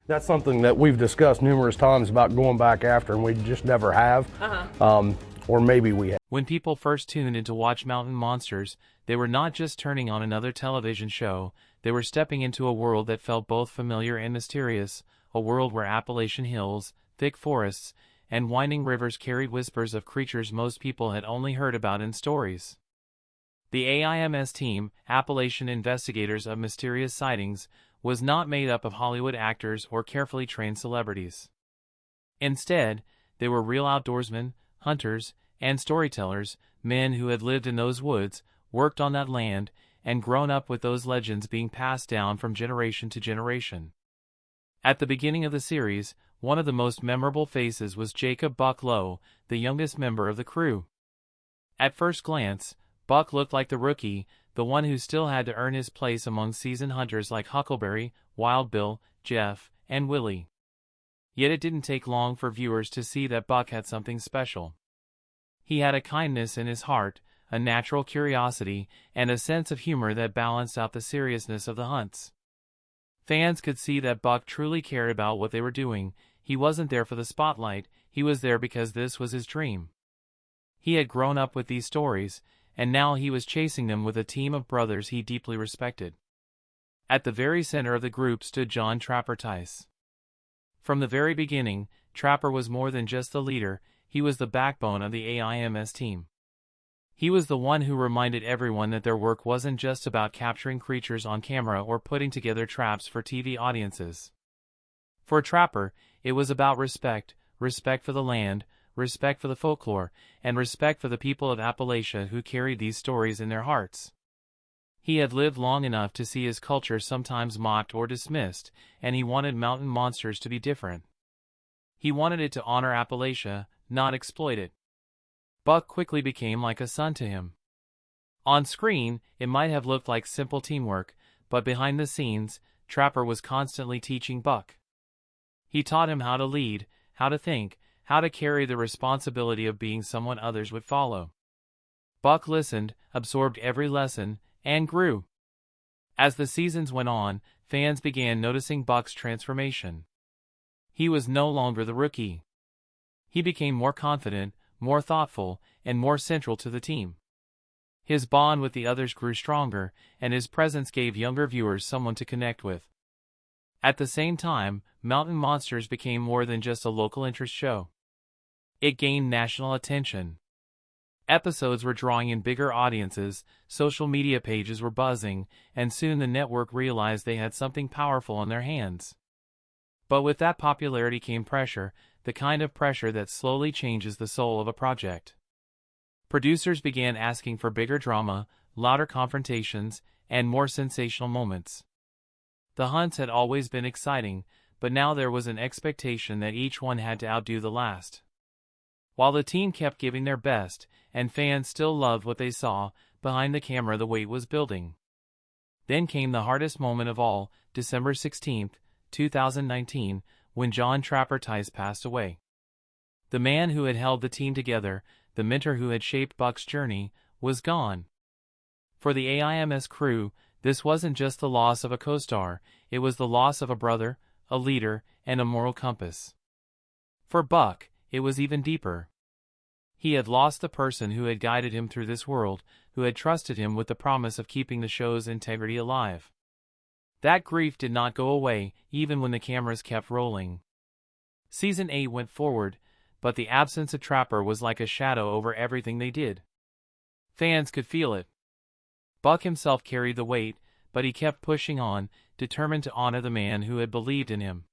That's something that we've discussed numerous times about going back after, and we just never have. Or maybe we have. When people first tuned in to watch Mountain Monsters, they were not just turning on another television show, they were stepping into a world that felt both familiar and mysterious, a world where Appalachian hills, thick forests, and winding rivers carried whispers of creatures most people had only heard about in stories. The AIMS team, Appalachian Investigators of Mysterious Sightings, was not made up of Hollywood actors or carefully trained celebrities. Instead, they were real outdoorsmen, hunters, and storytellers, men who had lived in those woods, worked on that land, and grown up with those legends being passed down from generation to generation. At the beginning of the series, one of the most memorable faces was Jacob Lowe, the youngest member of the crew. At first glance, Buck looked like the rookie, the one who still had to earn his place among seasoned hunters like Huckleberry, Wild Bill, Jeff, and Willie. Yet it didn't take long for viewers to see that Buck had something special. He had a kindness in his heart, a natural curiosity, and a sense of humor that balanced out the seriousness of the hunts. Fans could see that Buck truly cared about what they were doing. He wasn't there for the spotlight, he was there because this was his dream. He had grown up with these stories, and now he was chasing them with a team of brothers he deeply respected. At the very center of the group stood John Trapper Tice. From the very beginning, Trapper was more than just the leader, he was the backbone of the AIMS team. He was the one who reminded everyone that their work wasn't just about capturing creatures on camera or putting together traps for TV audiences. For Trapper, it was about respect, respect for the land, respect for the folklore, and respect for the people of Appalachia who carried these stories in their hearts. He had lived long enough to see his culture sometimes mocked or dismissed, and he wanted Mountain Monsters to be different. He wanted it to honor Appalachia, not exploit it. Buck quickly became like a son to him. On screen, it might have looked like simple teamwork, but behind the scenes, Trapper was constantly teaching Buck. He taught him how to lead, how to think, how to carry the responsibility of being someone others would follow. Buck listened, absorbed every lesson, and grew. As the seasons went on, fans began noticing Buck's transformation. He was no longer the rookie. He became more confident, more thoughtful, and more central to the team. His bond with the others grew stronger, and his presence gave younger viewers someone to connect with. At the same time, Mountain Monsters became more than just a local interest show. It gained national attention. Episodes were drawing in bigger audiences, social media pages were buzzing, and soon the network realized they had something powerful on their hands. But with that popularity came pressure, the kind of pressure that slowly changes the soul of a project. Producers began asking for bigger drama, louder confrontations, and more sensational moments. The hunts had always been exciting, but now there was an expectation that each one had to outdo the last. While the team kept giving their best, and fans still loved what they saw, behind the camera the weight was building. Then came the hardest moment of all, December 16, 2019, when John Trapper Tice passed away. The man who had held the team together, the mentor who had shaped Buck's journey, was gone. For the AIMS crew, this wasn't just the loss of a co-star, it was the loss of a brother, a leader, and a moral compass. For Buck, it was even deeper. He had lost the person who had guided him through this world, who had trusted him with the promise of keeping the show's integrity alive. That grief did not go away, even when the cameras kept rolling. Season 8 went forward, but the absence of Trapper was like a shadow over everything they did. Fans could feel it. Buck himself carried the weight, but he kept pushing on, determined to honor the man who had believed in him.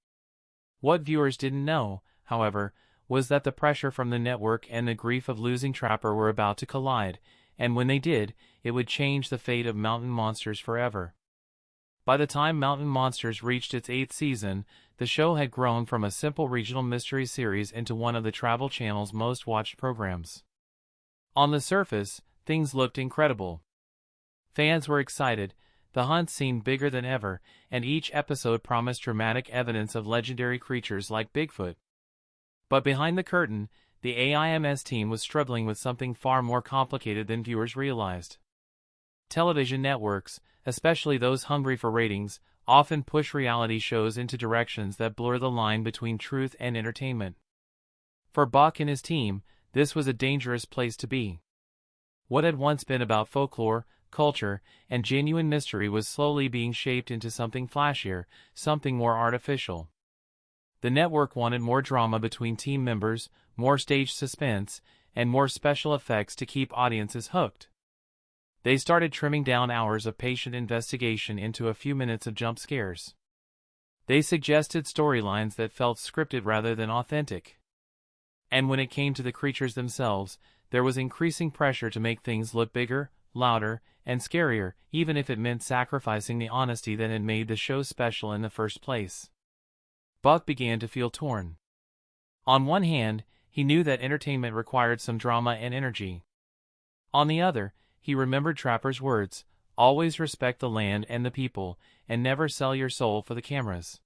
What viewers didn't know, however, was that the pressure from the network and the grief of losing Trapper were about to collide, and when they did, it would change the fate of Mountain Monsters forever. By the time Mountain Monsters reached its 8th season, the show had grown from a simple regional mystery series into one of the Travel Channel's most watched programs. On the surface, things looked incredible. Fans were excited, the hunts seemed bigger than ever, and each episode promised dramatic evidence of legendary creatures like Bigfoot. But behind the curtain, the AIMS team was struggling with something far more complicated than viewers realized. Television networks, especially those hungry for ratings, often push reality shows into directions that blur the line between truth and entertainment. For Buck and his team, this was a dangerous place to be. What had once been about folklore, culture, and genuine mystery was slowly being shaped into something flashier, something more artificial. The network wanted more drama between team members, more stage suspense, and more special effects to keep audiences hooked. They started trimming down hours of patient investigation into a few minutes of jump scares. They suggested storylines that felt scripted rather than authentic. And when it came to the creatures themselves, there was increasing pressure to make things look bigger, louder, and scarier, even if it meant sacrificing the honesty that had made the show special in the first place. Buck began to feel torn. On one hand, he knew that entertainment required some drama and energy. On the other, he remembered Trapper's words, always respect the land and the people, and never sell your soul for the cameras.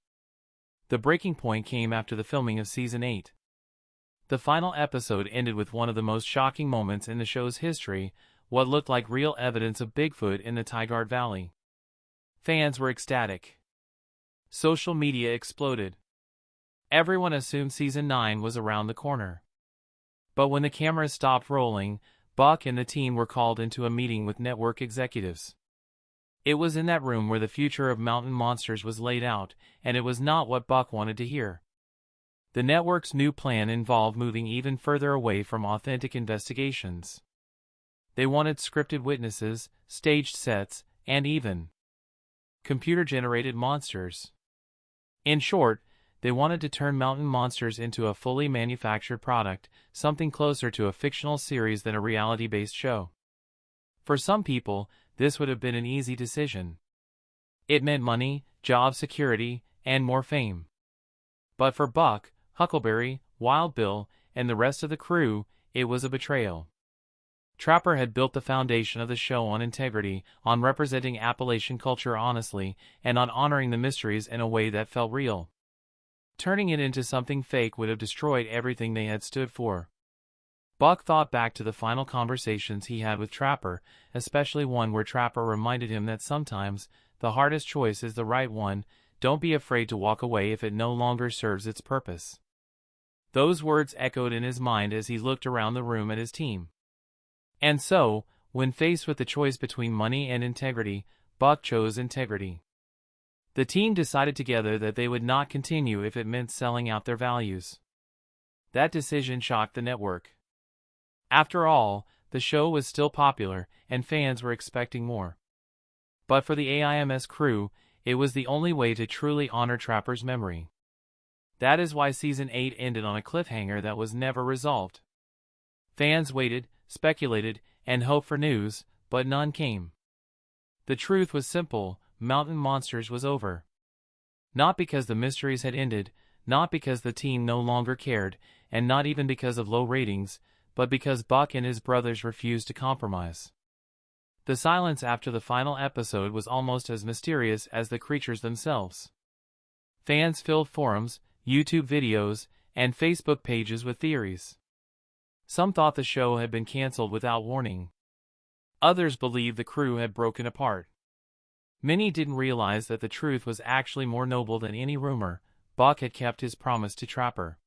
The breaking point came after the filming of Season 8. The final episode ended with one of the most shocking moments in the show's history, what looked like real evidence of Bigfoot in the Tigard Valley. Fans were ecstatic. Social media exploded. Everyone assumed Season 9 was around the corner. But when the cameras stopped rolling, Buck and the team were called into a meeting with network executives. It was in that room where the future of Mountain Monsters was laid out, and it was not what Buck wanted to hear. The network's new plan involved moving even further away from authentic investigations. They wanted scripted witnesses, staged sets, and even computer-generated monsters. In short, they wanted to turn Mountain Monsters into a fully manufactured product, something closer to a fictional series than a reality-based show. For some people, this would have been an easy decision. It meant money, job security, and more fame. But for Buck, Huckleberry, Wild Bill, and the rest of the crew, it was a betrayal. Trapper had built the foundation of the show on integrity, on representing Appalachian culture honestly, and on honoring the mysteries in a way that felt real. Turning it into something fake would have destroyed everything they had stood for. Buck thought back to the final conversations he had with Trapper, especially one where Trapper reminded him that sometimes, the hardest choice is the right one. Don't be afraid to walk away if it no longer serves its purpose. Those words echoed in his mind as he looked around the room at his team. And so, when faced with the choice between money and integrity, Buck chose integrity. The team decided together that they would not continue if it meant selling out their values. That decision shocked the network. After all, the show was still popular, and fans were expecting more. But for the AIMS crew, it was the only way to truly honor Trapper's memory. That is why Season 8 ended on a cliffhanger that was never resolved. Fans waited, speculated, and hoped for news, but none came. The truth was simple: Mountain Monsters was over. Not because the mysteries had ended, not because the team no longer cared, and not even because of low ratings, but because Buck and his brothers refused to compromise. The silence after the final episode was almost as mysterious as the creatures themselves. Fans filled forums, YouTube videos, and Facebook pages with theories. Some thought the show had been canceled without warning. Others believed the crew had broken apart. Many didn't realize that the truth was actually more noble than any rumor. Buck had kept his promise to Trapper.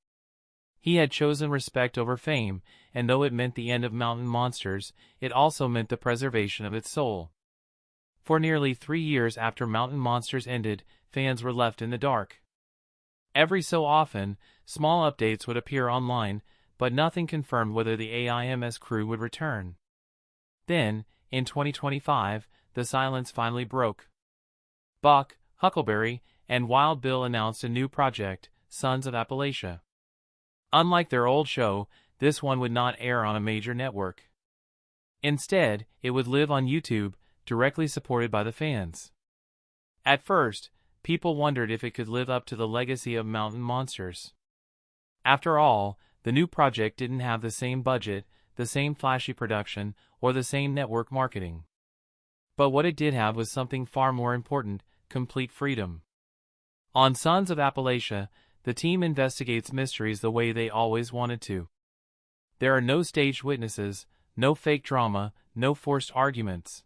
He had chosen respect over fame, and though it meant the end of Mountain Monsters, it also meant the preservation of its soul. For nearly 3 years after Mountain Monsters ended, fans were left in the dark. Every so often, small updates would appear online, but nothing confirmed whether the AIMS crew would return. Then, in 2025, the silence finally broke. Buck, Huckleberry, and Wild Bill announced a new project, Sons of Appalachia. Unlike their old show, this one would not air on a major network. Instead, it would live on YouTube, directly supported by the fans. At first, people wondered if it could live up to the legacy of Mountain Monsters. After all, the new project didn't have the same budget, the same flashy production, or the same network marketing. But what it did have was something far more important: complete freedom. On Sons of Appalachia, the team investigates mysteries the way they always wanted to. There are no staged witnesses, no fake drama, no forced arguments.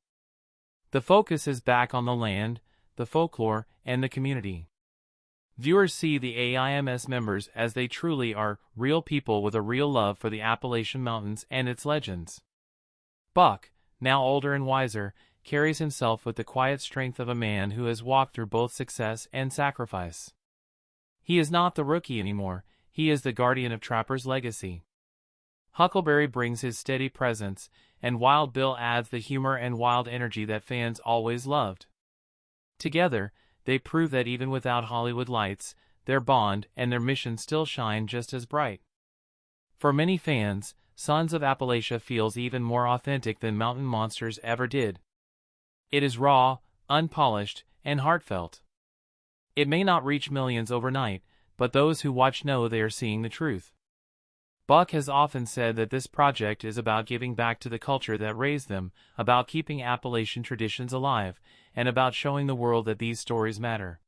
The focus is back on the land, the folklore, and the community. Viewers see the AIMS members as they truly are, real people with a real love for the Appalachian Mountains and its legends. Buck, now older and wiser, carries himself with the quiet strength of a man who has walked through both success and sacrifice. He is not the rookie anymore, he is the guardian of Trapper's legacy. Huckleberry brings his steady presence, and Wild Bill adds the humor and wild energy that fans always loved. Together, they prove that even without Hollywood lights, their bond and their mission still shine just as bright. For many fans, Sons of Appalachia feels even more authentic than Mountain Monsters ever did. It is raw, unpolished, and heartfelt. It may not reach millions overnight, but those who watch know they are seeing the truth. Buck has often said that this project is about giving back to the culture that raised them, about keeping Appalachian traditions alive, and about showing the world that these stories matter.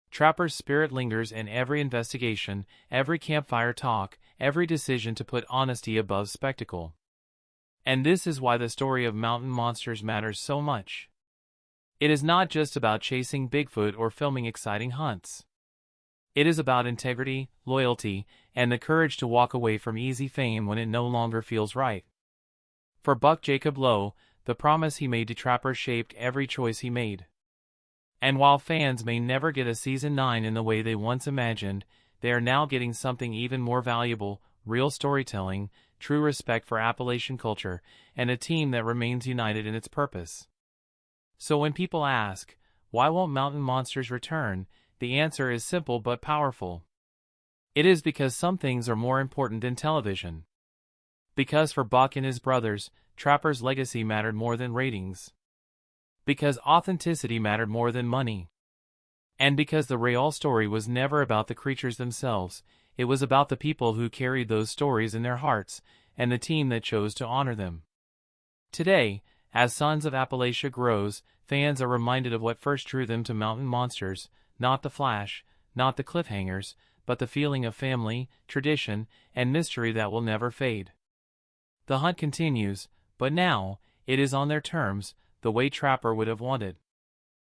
Trapper's spirit lingers in every investigation, every campfire talk, every decision to put honesty above spectacle. And this is why the story of Mountain Monsters matters so much. It is not just about chasing Bigfoot or filming exciting hunts. It is about integrity, loyalty, and the courage to walk away from easy fame when it no longer feels right. For Buck Jacob Lowe, the promise he made to Trapper shaped every choice he made. And while fans may never get a Season 9 in the way they once imagined, they are now getting something even more valuable: real storytelling, true respect for Appalachian culture, and a team that remains united in its purpose. So when people ask, why won't Mountain Monsters return, the answer is simple but powerful. It is because some things are more important than television. Because for Buck and his brothers, Trapper's legacy mattered more than ratings. Because authenticity mattered more than money. And because the real story was never about the creatures themselves, it was about the people who carried those stories in their hearts, and the team that chose to honor them. Today, as Sons of Appalachia grows, fans are reminded of what first drew them to Mountain Monsters: not the flash, not the cliffhangers, but the feeling of family, tradition, and mystery that will never fade. The hunt continues, but now, it is on their terms, the way Trapper would have wanted.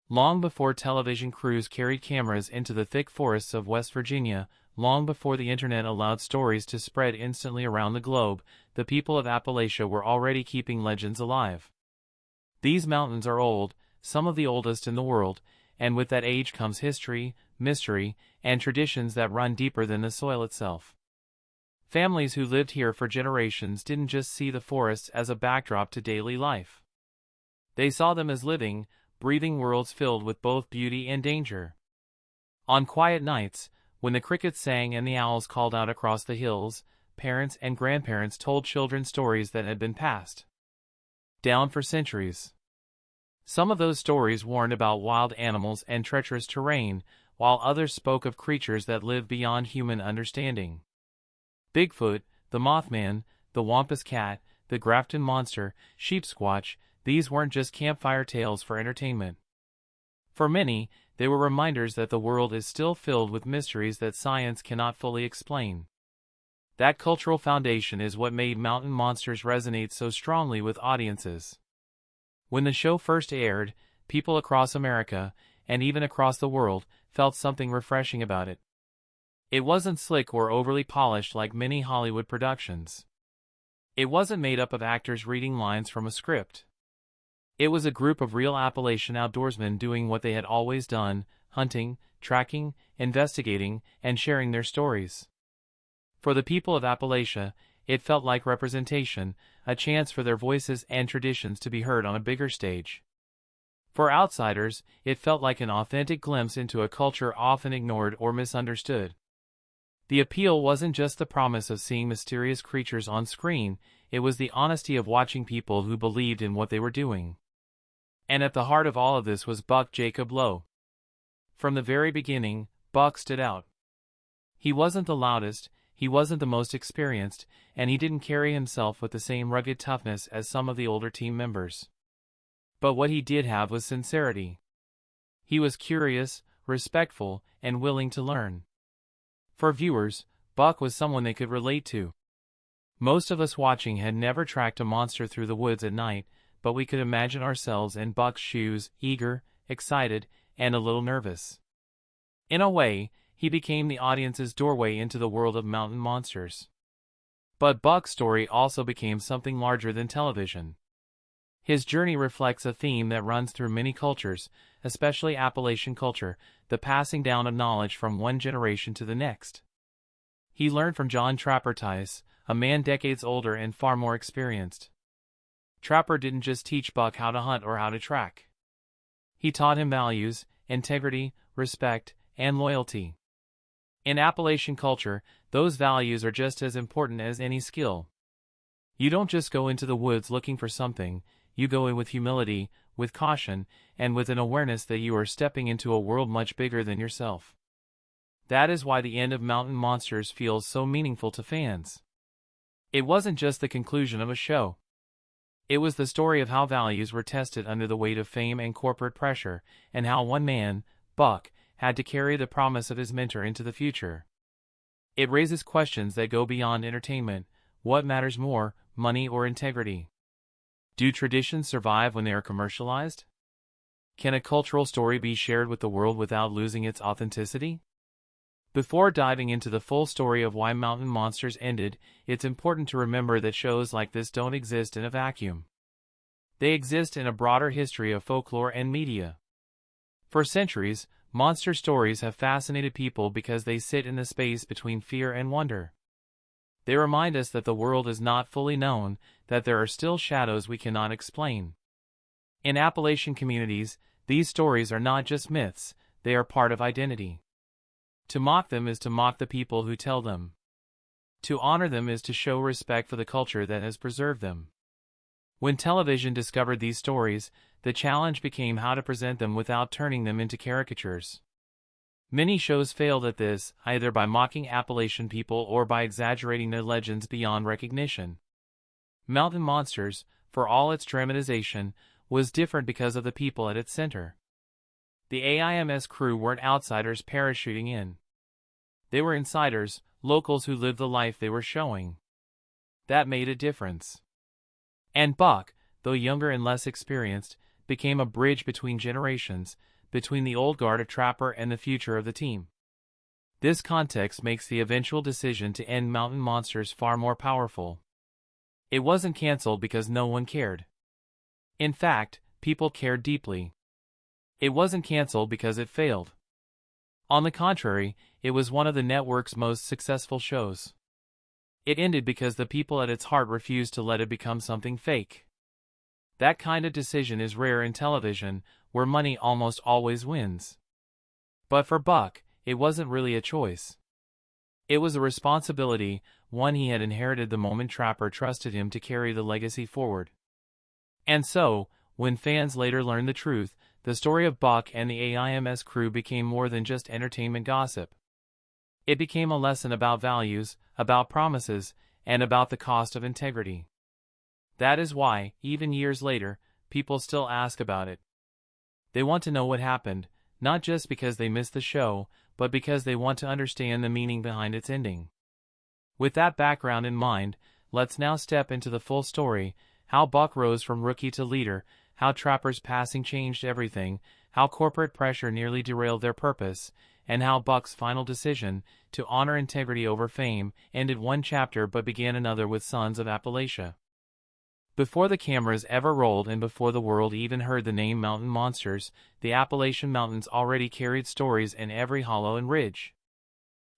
Long before television crews carried cameras into the thick forests of West Virginia, long before the internet allowed stories to spread instantly around the globe, the people of Appalachia were already keeping legends alive. These mountains are old, some of the oldest in the world, and with that age comes history, mystery, and traditions that run deeper than the soil itself. Families who lived here for generations didn't just see the forests as a backdrop to daily life. They saw them as living, breathing worlds filled with both beauty and danger. On quiet nights, when the crickets sang and the owls called out across the hills, parents and grandparents told children stories that had been passed down for centuries. Some of those stories warned about wild animals and treacherous terrain, while others spoke of creatures that live beyond human understanding. Bigfoot, the Mothman, the Wampus Cat, the Grafton Monster, Sheepsquatch, these weren't just campfire tales for entertainment. For many, they were reminders that the world is still filled with mysteries that science cannot fully explain. That cultural foundation is what made Mountain Monsters resonate so strongly with audiences. When the show first aired, people across America, and even across the world, felt something refreshing about it. It wasn't slick or overly polished like many Hollywood productions. It wasn't made up of actors reading lines from a script. It was a group of real Appalachian outdoorsmen doing what they had always done: hunting, tracking, investigating, and sharing their stories. For the people of Appalachia, it felt like representation, a chance for their voices and traditions to be heard on a bigger stage. For outsiders, it felt like an authentic glimpse into a culture often ignored or misunderstood. The appeal wasn't just the promise of seeing mysterious creatures on screen, it was the honesty of watching people who believed in what they were doing. And at the heart of all of this was Buck Jacob Lowe. From the very beginning, Buck stood out. He wasn't the loudest, he wasn't the most experienced, and he didn't carry himself with the same rugged toughness as some of the older team members. But what he did have was sincerity. He was curious, respectful, and willing to learn. For viewers, Buck was someone they could relate to. Most of us watching had never tracked a monster through the woods at night, but we could imagine ourselves in Buck's shoes, eager, excited, and a little nervous. In a way, he became the audience's doorway into the world of mountain monsters. But Buck's story also became something larger than television. His journey reflects a theme that runs through many cultures, especially Appalachian culture, the passing down of knowledge from one generation to the next. He learned from John Trapper Tice, a man decades older and far more experienced. Trapper didn't just teach Buck how to hunt or how to track. He taught him values, integrity, respect, and loyalty. In Appalachian culture, those values are just as important as any skill. You don't just go into the woods looking for something, you go in with humility, with caution, and with an awareness that you are stepping into a world much bigger than yourself. That is why the end of Mountain Monsters feels so meaningful to fans. It wasn't just the conclusion of a show. It was the story of how values were tested under the weight of fame and corporate pressure, and how one man, Buck, had to carry the promise of his mentor into the future. It raises questions that go beyond entertainment. What matters more, money or integrity? Do traditions survive when they are commercialized? Can a cultural story be shared with the world without losing its authenticity? Before diving into the full story of why Mountain Monsters ended, it's important to remember that shows like this don't exist in a vacuum. They exist in a broader history of folklore and media. For centuries, monster stories have fascinated people because they sit in the space between fear and wonder. They remind us that the world is not fully known, that there are still shadows we cannot explain. In Appalachian communities, these stories are not just myths, they are part of identity. To mock them is to mock the people who tell them. To honor them is to show respect for the culture that has preserved them. When television discovered these stories, the challenge became how to present them without turning them into caricatures. Many shows failed at this, either by mocking Appalachian people or by exaggerating their legends beyond recognition. Mountain Monsters, for all its dramatization, was different because of the people at its center. The AIMS crew weren't outsiders parachuting in. They were insiders, locals who lived the life they were showing. That made a difference. And Buck, though younger and less experienced, became a bridge between generations, between the old guard of Trapper and the future of the team. This context makes the eventual decision to end Mountain Monsters far more powerful. It wasn't canceled because no one cared. In fact, people cared deeply. It wasn't canceled because it failed. On the contrary, it was one of the network's most successful shows. It ended because the people at its heart refused to let it become something fake. That kind of decision is rare in television, where money almost always wins. But for Buck, it wasn't really a choice. It was a responsibility, one he had inherited the moment Trapper trusted him to carry the legacy forward. And so, when fans later learned the truth, the story of Buck and the AIMS crew became more than just entertainment gossip. It became a lesson about values, about promises, and about the cost of integrity. That is why, even years later, people still ask about it. They want to know what happened, not just because they missed the show, but because they want to understand the meaning behind its ending. With that background in mind, let's now step into the full story, how Buck rose from rookie to leader, how Trapper's passing changed everything, how corporate pressure nearly derailed their purpose, and how Buck's final decision, to honor integrity over fame, ended one chapter but began another with Sons of Appalachia. Before the cameras ever rolled and before the world even heard the name Mountain Monsters, the Appalachian Mountains already carried stories in every hollow and ridge.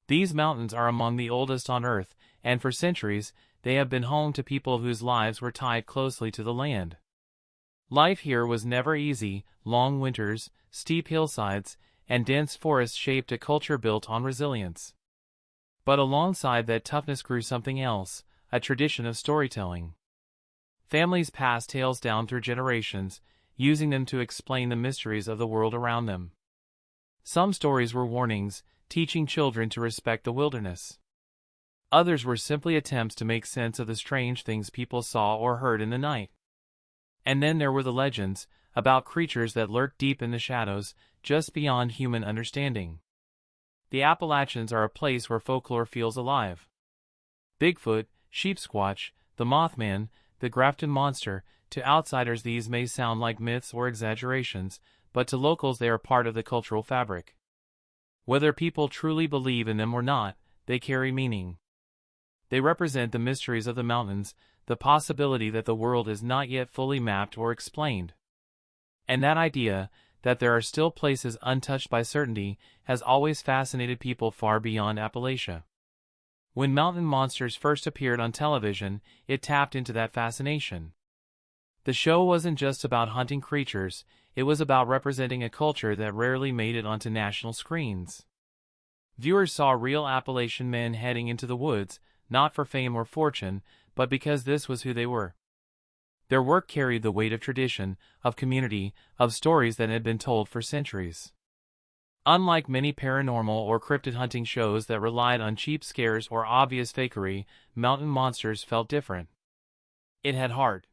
These mountains are among the oldest on Earth, and for centuries, they have been home to people whose lives were tied closely to the land. Life here was never easy. Long winters, steep hillsides, and dense forests shaped a culture built on resilience. But alongside that toughness grew something else, a tradition of storytelling. Families passed tales down through generations, using them to explain the mysteries of the world around them. Some stories were warnings, teaching children to respect the wilderness. Others were simply attempts to make sense of the strange things people saw or heard in the night. And then there were the legends, about creatures that lurked deep in the shadows, just beyond human understanding. The Appalachians are a place where folklore feels alive. Bigfoot, Sheepsquatch, the Mothman, the Grafton Monster, to outsiders these may sound like myths or exaggerations, but to locals they are part of the cultural fabric. Whether people truly believe in them or not, they carry meaning. They represent the mysteries of the mountains, the possibility that the world is not yet fully mapped or explained. And that idea, that there are still places untouched by certainty, has always fascinated people far beyond Appalachia. When Mountain Monsters first appeared on television, it tapped into that fascination. The show wasn't just about hunting creatures, it was about representing a culture that rarely made it onto national screens. Viewers saw real Appalachian men heading into the woods, not for fame or fortune, but because this was who they were. Their work carried the weight of tradition, of community, of stories that had been told for centuries. Unlike many paranormal or cryptid hunting shows that relied on cheap scares or obvious fakery, Mountain Monsters felt different. It had heart.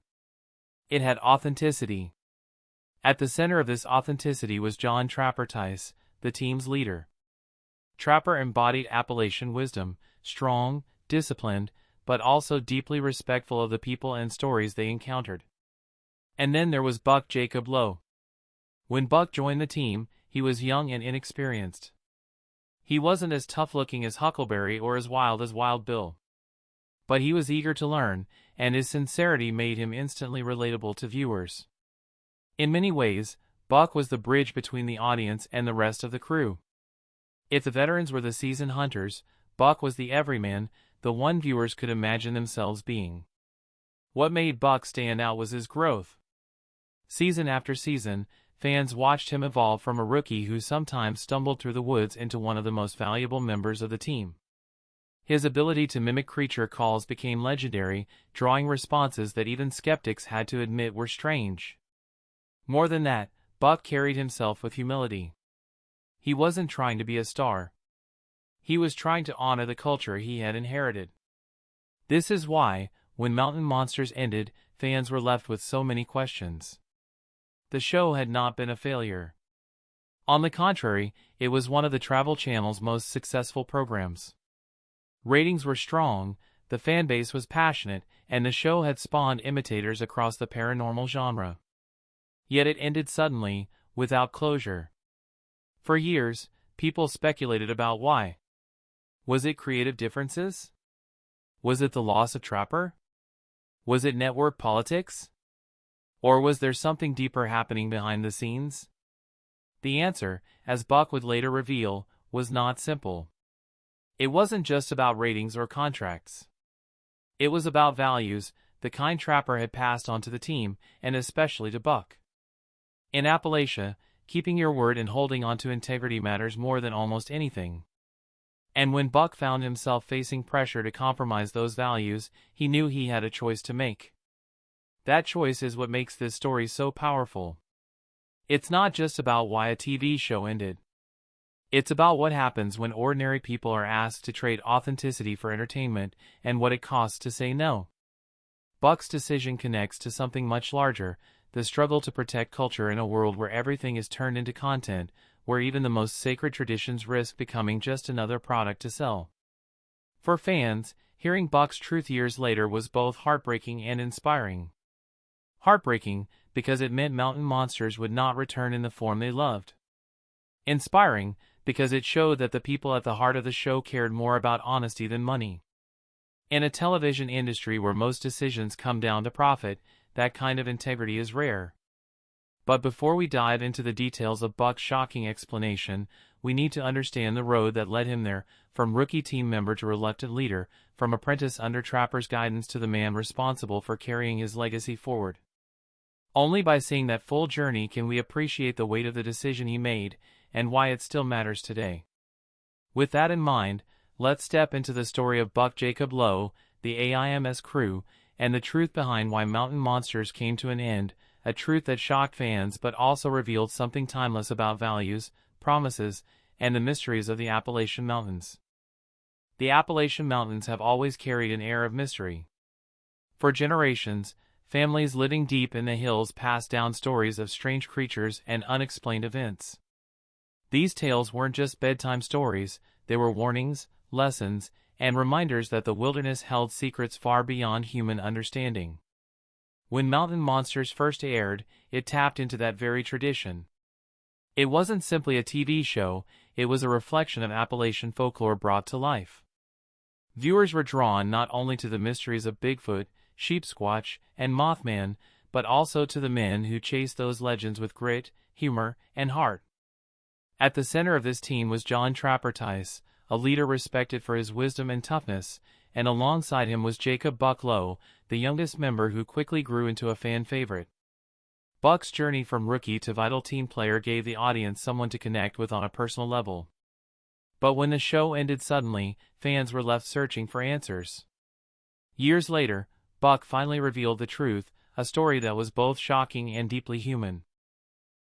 It had authenticity. At the center of this authenticity was John Trapper Tice, the team's leader. Trapper embodied Appalachian wisdom, strong, disciplined, but also deeply respectful of the people and stories they encountered. And then there was Buck Jacob Lowe. When Buck joined the team, he was young and inexperienced. He wasn't as tough-looking as Huckleberry or as Wild Bill. But he was eager to learn, and his sincerity made him instantly relatable to viewers. In many ways, Buck was the bridge between the audience and the rest of the crew. If the veterans were the seasoned hunters, Buck was the everyman, the one viewers could imagine themselves being. What made Buck stand out was his growth. Season after season, fans watched him evolve from a rookie who sometimes stumbled through the woods into one of the most valuable members of the team. His ability to mimic creature calls became legendary, drawing responses that even skeptics had to admit were strange. More than that, Buck carried himself with humility. He wasn't trying to be a star. He was trying to honor the culture he had inherited. This is why, when Mountain Monsters ended, fans were left with so many questions. The show had not been a failure. On the contrary, it was one of the Travel Channel's most successful programs. Ratings were strong, the fan base was passionate, and the show had spawned imitators across the paranormal genre. Yet it ended suddenly, without closure. For years, people speculated about why. Was it creative differences? Was it the loss of Trapper? Was it network politics? Or was there something deeper happening behind the scenes? The answer, as Buck would later reveal, was not simple. It wasn't just about ratings or contracts. It was about values, the kind Trapper had passed on to the team, and especially to Buck. In Appalachia, keeping your word and holding on to integrity matters more than almost anything. And when Buck found himself facing pressure to compromise those values, he knew he had a choice to make. That choice is what makes this story so powerful. It's not just about why a TV show ended. It's about what happens when ordinary people are asked to trade authenticity for entertainment, and what it costs to say no. Buck's decision connects to something much larger, the struggle to protect culture in a world where everything is turned into content, where even the most sacred traditions risk becoming just another product to sell. For fans, hearing Buck's truth years later was both heartbreaking and inspiring. Heartbreaking, because it meant Mountain Monsters would not return in the form they loved. Inspiring, because it showed that the people at the heart of the show cared more about honesty than money. In a television industry where most decisions come down to profit, that kind of integrity is rare. But before we dive into the details of Buck's shocking explanation, we need to understand the road that led him there, from rookie team member to reluctant leader, from apprentice under Trapper's guidance to the man responsible for carrying his legacy forward. Only by seeing that full journey can we appreciate the weight of the decision he made, and why it still matters today. With that in mind, let's step into the story of Buck Jacob Lowe, the AIMS crew, and the truth behind why Mountain Monsters came to an end, a truth that shocked fans but also revealed something timeless about values, promises, and the mysteries of the Appalachian Mountains. The Appalachian Mountains have always carried an air of mystery. For generations, families living deep in the hills passed down stories of strange creatures and unexplained events. These tales weren't just bedtime stories, they were warnings, lessons, and reminders that the wilderness held secrets far beyond human understanding. When Mountain Monsters first aired, it tapped into that very tradition. It wasn't simply a TV show, it was a reflection of Appalachian folklore brought to life. Viewers were drawn not only to the mysteries of Bigfoot, Sheepsquatch, and Mothman, but also to the men who chased those legends with grit, humor, and heart. At the center of this team was John Trapper Tice, a leader respected for his wisdom and toughness, and alongside him was Jacob Lowe, the youngest member who quickly grew into a fan favorite. Buck's journey from rookie to vital team player gave the audience someone to connect with on a personal level. But when the show ended suddenly, fans were left searching for answers. Years later, Buck finally revealed the truth, a story that was both shocking and deeply human.